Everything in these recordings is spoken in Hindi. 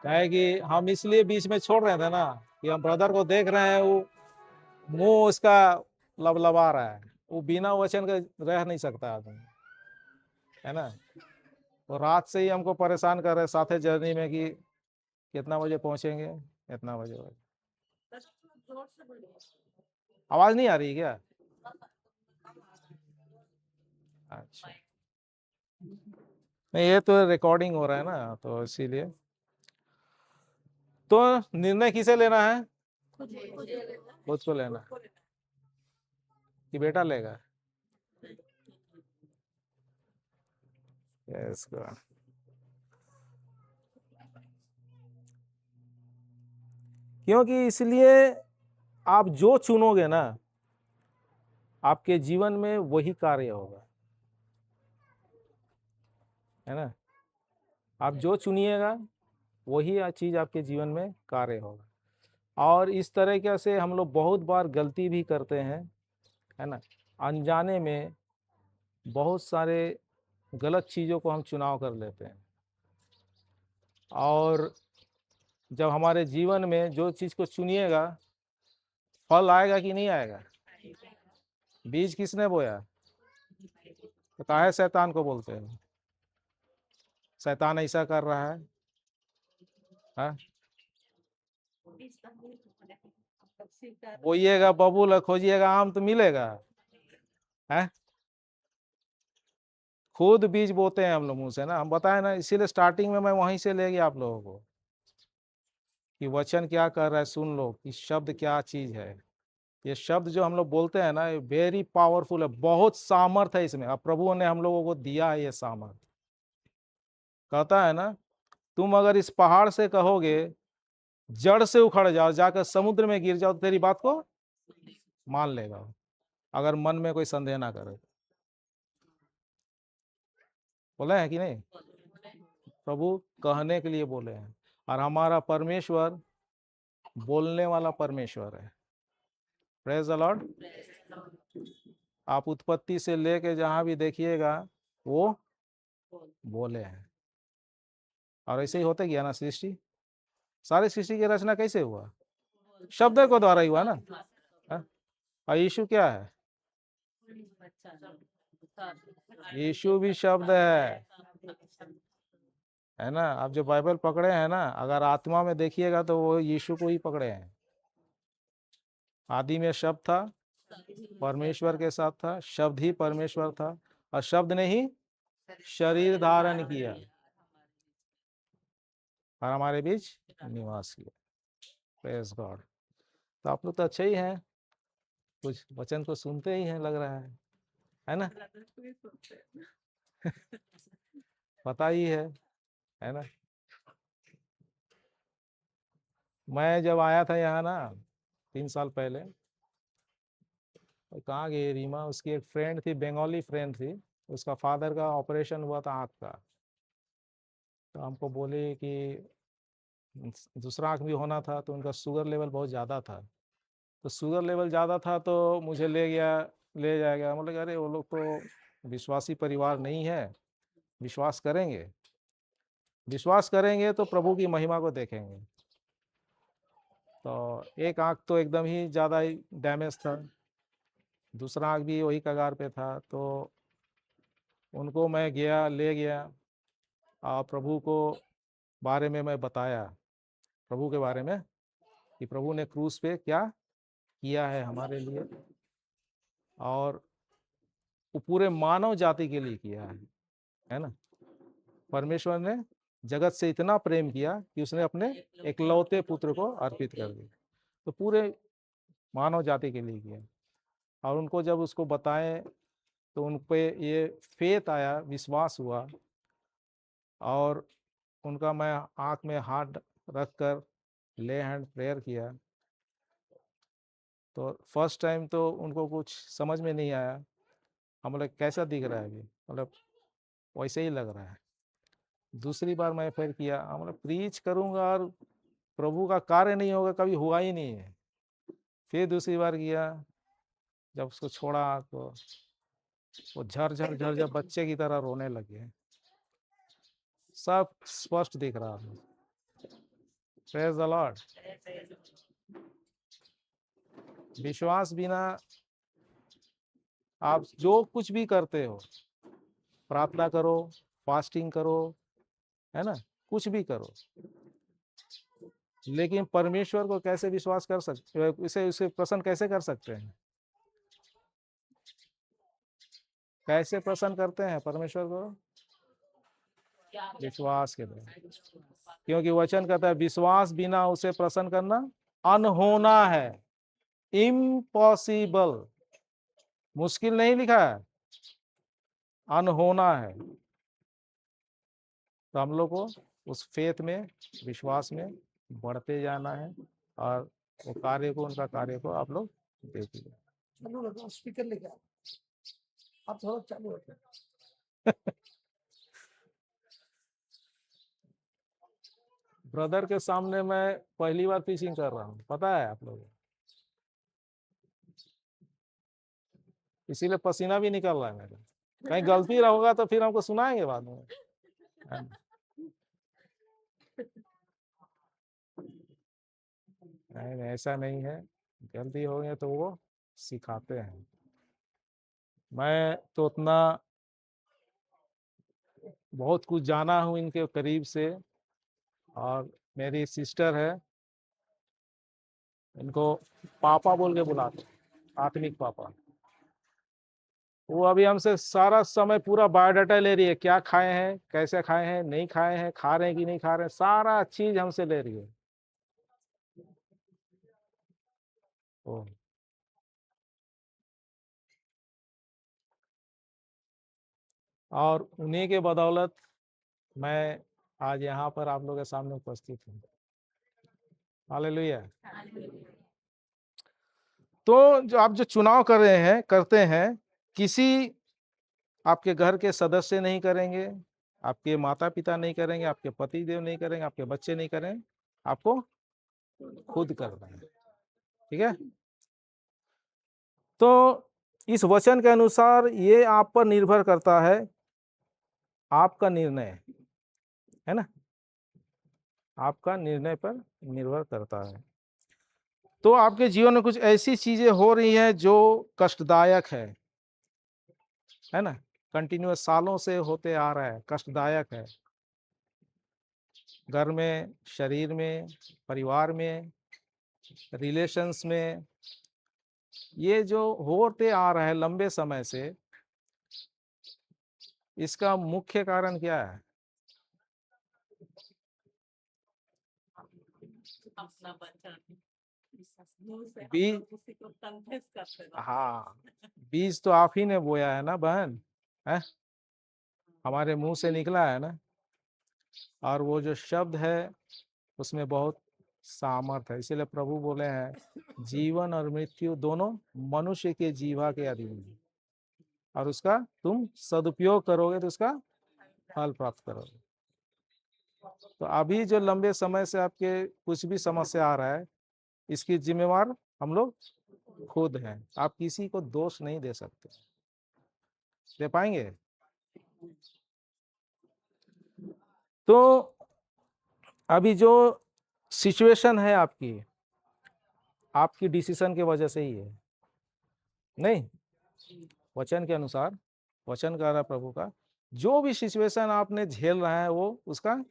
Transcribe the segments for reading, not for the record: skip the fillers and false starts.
है कि हम इसलिए बीच में छोड़ रहे थे ना कि हम ब्रदर को देख रहे हैं, वो मुंह उसका लबलबा रहा है, वो बिना वचन के रह नहीं सकता आदमी, है ना। तो रात से ही हमको परेशान कर रहे साथे जर्नी में कि कितना बजे पहुंचेंगे, कितना बजे। आवाज नहीं आ रही क्या? अच्छा, नहीं ये तो रिकॉर्डिंग हो रहा है ना, तो इसीलिए। तो निर्णय किसे लेना है? खुद को लेना है कि बेटा लेगा? Yes God. क्योंकि इसलिए आप जो चुनोगे ना, आपके जीवन में वही कार्य होगा, है ना। आप जो चुनिएगा वही चीज आपके जीवन में कार्य होगा। और इस तरीके से हम लोग बहुत बार गलती भी करते हैं, है ना। अनजाने में बहुत सारे गलत चीज़ों को हम चुनाव कर लेते हैं, और जब हमारे जीवन में जो चीज़ को चुनिएगा, फल आएगा कि नहीं आएगा? बीज किसने बोया? तो काहे शैतान को बोलते हैं? शैतान ऐसा कर रहा है, हाँ? बोइएगा बबूल, खोजिएगा आम तो मिलेगा, है। खुद बीज बोते हैं हम लोग मुंह से ना, हम बताए ना, इसीलिए स्टार्टिंग में मैं वहीं से ले गया आप लोगों को कि वचन क्या कर रहा है, सुन लो कि शब्द क्या चीज है। ये शब्द जो हम लोग बोलते हैं ना, ये वेरी पावरफुल है, बहुत सामर्थ है इसमें। अब प्रभु ने हम लोगों को दिया है ये सामर्थ। कहता है ना, तुम अगर इस पहाड़ से कहोगे जड़ से उखड़ जाओ, जाकर समुद्र में गिर जाओ, तो तेरी बात को मान लेगा, अगर मन में कोई संदेह ना करे। बोले हैं कि नहीं? प्रभु कहने के लिए बोले हैं, और हमारा परमेश्वर बोलने वाला परमेश्वर है। Praise the Lord. आप उत्पत्ति से लेके जहां भी देखिएगा वो बोले हैं, और ऐसे ही होते गया ना सृष्टि। सारी सृष्टि की रचना कैसे हुआ? शब्द को द्वारा ही हुआ ना, हाँ? और यीशु क्या है? यीशु भी शब्द है ना। आप जो बाइबल पकड़े हैं ना, अगर आत्मा में देखिएगा तो वो यीशु को ही पकड़े हैं। आदि में शब्द था, परमेश्वर के साथ था, शब्द ही परमेश्वर था, और शब्द ने ही शरीर धारण किया और हमारे बीच निवास किया। Praise God. तो आप लोग तो अच्छे ही हैं, कुछ वचन को सुनते ही हैं लग रहा है ना। पता ही है ना। मैं जब आया था यहाँ ना 3 साल पहले, तो कहाँ गई रीमा, उसकी एक फ्रेंड थी, बंगाली फ्रेंड थी, उसका फादर का ऑपरेशन हुआ था आँख का। तो हमको बोले कि दूसरा आँख भी होना था, तो उनका शुगर लेवल बहुत ज़्यादा था। तो शुगर लेवल ज़्यादा था तो मुझे ले जाएगा। मतलब अरे वो लोग तो विश्वासी परिवार नहीं है, विश्वास करेंगे, विश्वास करेंगे तो प्रभु की महिमा को देखेंगे। तो एक आँख तो एकदम ही ज़्यादा ही डैमेज था, दूसरा आँख भी वही कगार पे था। तो उनको मैं ले गया, और प्रभु को बारे में मैं बताया, प्रभु के बारे में, कि प्रभु ने क्रूस पे क्या किया है हमारे लिए, और वो पूरे मानव जाति के लिए किया है ना। परमेश्वर ने जगत से इतना प्रेम किया कि उसने अपने एकलौते पुत्र को अर्पित कर दिया, तो पूरे मानव जाति के लिए किया। और उनको जब उसको बताएं तो उन पे ये फेथ आया, विश्वास हुआ, और उनका मैं आँख में हाथ रख कर ले हैंड प्रेयर किया। तो फर्स्ट टाइम तो उनको कुछ समझ में नहीं आया। हम बोले कैसा दिख रहा है अभी? मतलब वैसे ही लग रहा है। दूसरी बार मैं फिर किया, हम बोले प्रीच करूँगा और प्रभु का कार्य नहीं होगा, कभी हुआ ही नहीं है। फिर दूसरी बार किया, जब उसको छोड़ा तो वो झर झर झर झर बच्चे की तरह रोने लगे। सब स्पष्ट दिख रहा है। Praise the Lord. विश्वास बिना आप जो कुछ भी करते हो, प्रार्थना करो, फास्टिंग करो, है ना, कुछ भी करो, लेकिन परमेश्वर को कैसे विश्वास कर सकते, इसे उसे प्रसन्न कैसे कर सकते हैं? कैसे प्रसन्न करते हैं परमेश्वर को? विश्वास के द्वारा। क्योंकि वचन कहता है विश्वास बिना उसे प्रसन्न करना अनहोना है, इम्पॉसिबल। मुश्किल नहीं लिखा है, अनहोना है। तो हम लोग को उस फेथ में, विश्वास में बढ़ते जाना है, और वो कार्य को, उनका कार्य को आप लोग देखिए। चालू स्पीकर लेके आप थोड़ा चालू रखें। ब्रदर के सामने मैं पहली बार फिशिंग कर रहा हूँ, पता है आप लोगों को, इसीलिए पसीना भी निकल रहा है मेरा। कहीं गलती होगा तो फिर हमको सुनाएंगे बाद में। नहीं, ऐसा नहीं है, गलती हो गई तो वो सिखाते हैं। मैं तो उतना बहुत कुछ जाना हूँ इनके करीब से, और मेरी सिस्टर है, इनको पापा बोल के बुलाते, आत्मिक पापा। वो अभी हमसे सारा समय पूरा बायोडाटा ले रही है, क्या खाए हैं, कैसे खाए हैं, नहीं खाए हैं, खा रहे हैं कि नहीं खा रहे हैं, सारा चीज हमसे ले रही है। ओ, और उन्हीं के बदौलत मैं आज यहाँ पर आप लोगों के सामने उपस्थित हूँ। हालेलुया। तो जो आप जो चुनाव कर रहे हैं, करते हैं, किसी आपके घर के सदस्य नहीं करेंगे, आपके माता पिता नहीं करेंगे, आपके पति देव नहीं करेंगे, आपके बच्चे नहीं करेंगे, आपको खुद करना है। ठीक है? तो इस वचन के अनुसार ये आप पर निर्भर करता है, आपका निर्णय है ना, आपका निर्णय पर निर्भर करता है। तो आपके जीवन में कुछ ऐसी चीजें हो रही हैं जो कष्टदायक है ना, कंटिन्यूअस सालों से होते आ रहा है, कष्टदायक है, घर में, शरीर में, परिवार में, रिलेशंस में, ये जो होते आ रहा है लंबे समय से, इसका मुख्य कारण क्या है? अपना बच्चा हाँ, बीज तो आप ही ने बोया है ना बहन, है, हमारे मुंह से निकला है ना, और वो जो शब्द है उसमें बहुत सामर्थ है। इसीलिए प्रभु बोले हैं जीवन और मृत्यु दोनों मनुष्य के जीवा के अधीन है, और उसका तुम सदुपयोग करोगे तो उसका फल प्राप्त करोगे। तो अभी जो लंबे समय से आपके कुछ भी समस्या आ रहा है, इसकी जिम्मेवार हम लोग खुद हैं, आप किसी को दोष नहीं दे सकते। दे पाएंगे? तो अभी जो सिचुएशन है आपकी, आपकी डिसीजन की वजह से ही है, नहीं, वचन के अनुसार, वचन कर रहा प्रभु का, जो भी सिचुएशन आपने झेल रहा है वो उसका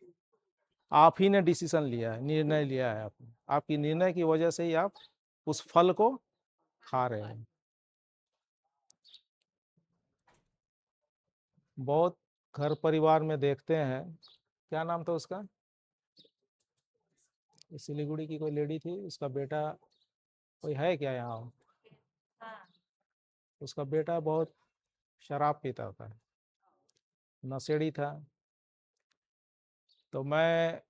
आप ही ने डिसीजन लिया है, निर्णय लिया है आपने, आपकी निर्णय की वजह से ही आप उस फल को खा रहे हैं। बहुत घर परिवार में देखते हैं, क्या नाम था उसका, सिलीगुड़ी की कोई लेडी थी, उसका बेटा, कोई है क्या यहाँ, उसका बेटा बहुत शराब पीता था, नशेड़ी था। तो मैं,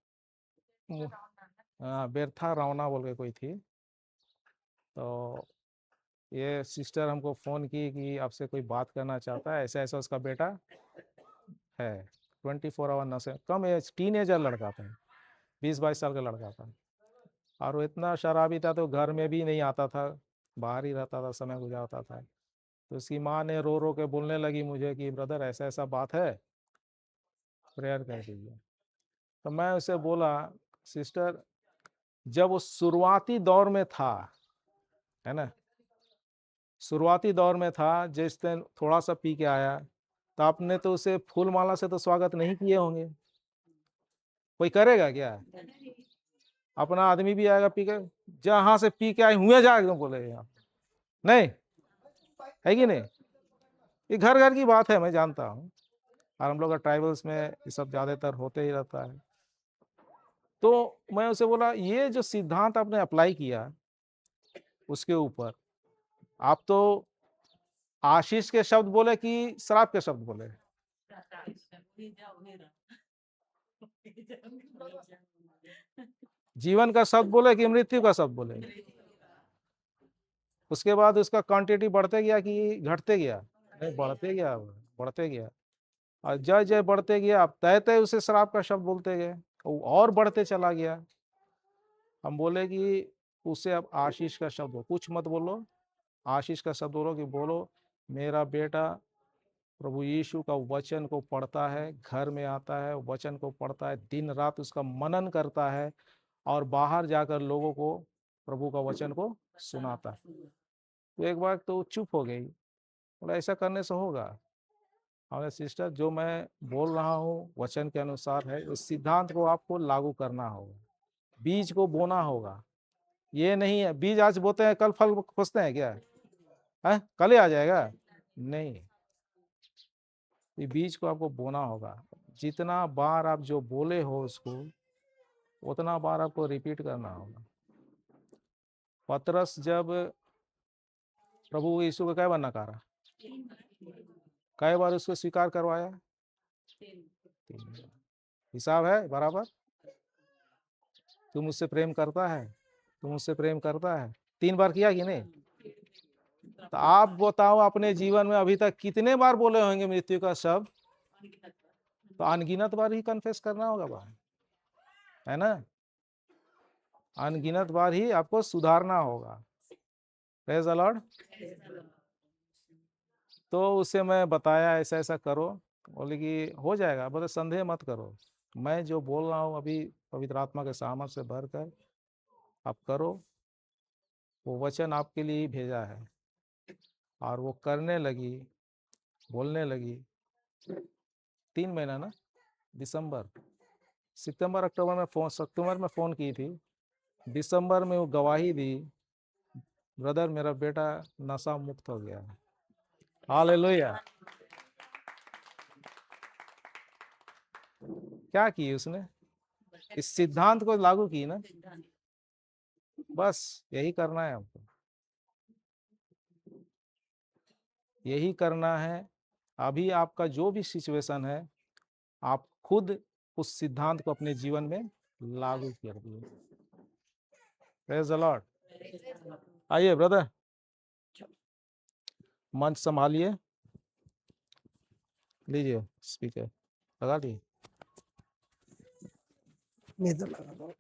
हाँ, बेरथा रावना बोल के कोई थी, तो ये सिस्टर हमको फ़ोन की कि आपसे कोई बात करना चाहता है, ऐसा ऐसा उसका बेटा है, 24 आवर नशे, कम एज, टीनेजर लड़का था, 20-22 साल का लड़का था, और वो इतना शराबी था तो घर में भी नहीं आता था, बाहर ही रहता था, समय गुजारता था। तो उसकी माँ ने रो रो के बोलने लगी मुझे कि ब्रदर ऐसा ऐसा बात है, प्रेयर कर दीजिए। तो मैं उसे बोला, सिस्टर जब वो शुरुआती दौर में था, है ना, शुरुआती दौर में था, जिस दिन थोड़ा सा पी के आया, तो आपने तो उसे फूल माला से तो स्वागत नहीं किए होंगे, कोई करेगा क्या? अपना आदमी भी आएगा पी के, जहां से पी के आए हुए जा एकदम बोलेगा, नहीं है कि नहीं? ये घर घर की बात है, मैं जानता हूँ, और हम लोग का ट्राइबल्स में ये सब ज्यादातर होते ही रहता है। तो मैं उसे बोला, ये जो सिद्धांत आपने अप्लाई किया उसके ऊपर, आप तो आशीष के शब्द बोले कि श्राप के शब्द बोले? जीवन का शब्द बोले कि मृत्यु का शब्द बोले? उसके बाद उसका क्वांटिटी बढ़ते गया कि घटते गया? नहीं, बढ़ते गया, बढ़ते गया। और जय जय बढ़ते गया, अब तय तय उसे श्राप का शब्द बोलते गए, और बढ़ते चला गया। हम बोले कि उसे अब आशीष का शब्द हो, कुछ मत बोलो, आशीष का शब्द बोलो कि बोलो मेरा बेटा प्रभु यीशु का वचन को पढ़ता है, घर में आता है, वचन को पढ़ता है, दिन रात उसका मनन करता है, और बाहर जाकर लोगों को प्रभु का वचन को सुनाता है। तो एक बार तो चुप हो गई, बोला ऐसा करने से होगा? हमारे सिस्टर, जो मैं बोल रहा हूँ वचन के अनुसार है, उस सिद्धांत को आपको लागू करना होगा, बीज को बोना होगा। ये नहीं है बीज आज बोते हैं कल फल खोजते हैं क्या? है कल ही आ जाएगा? नहीं, ये बीज को आपको बोना होगा। जितना बार आप जो बोले हो उसको, उतना बार आपको रिपीट करना होगा। पतरस जब प्रभु यीशु को कै बार नकारा, कई बार उसको स्वीकार करवाया? 3 बार। हिसाब है बराबर? तू मुझसे प्रेम करता है, तू मुझसे प्रेम करता है, 3 बार किया कि नहीं? तो आप बताओ अपने जीवन में अभी तक कितने बार बोले होंगे मृत्यु का शब्द? तो अनगिनत बार ही कन्फेस करना होगा बार, है ना? अनगिनत बार ही आपको सुधारना होगा। Praise the Lord. तो उसे मैं बताया ऐसा ऐसा करो, बोले कि हो जाएगा, बोले संदेह मत करो, मैं जो बोल रहा हूँ अभी पवित्र आत्मा के सामर्थ से भरकर आप करो, वो वचन आपके लिए ही भेजा है। और वो करने लगी, बोलने लगी। 3 महीना ना, दिसंबर, सितंबर अक्टूबर में अक्टूबर में फ़ोन की थी, दिसंबर में वो गवाही दी, ब्रदर मेरा बेटा नशा मुक्त हो गया। हालेलुया। क्या की उसने? इस सिद्धांत को लागू की ना, बस यही करना है हमको, यही करना है। अभी आपका जो भी सिचुएशन है, आप खुद उस सिद्धांत को अपने जीवन में लागू कर दिए। Praise the Lord. आइए ब्रदर, मंच संभालिए, लीजिए स्पीकर लगा दिए। नहीं तो लगा दो।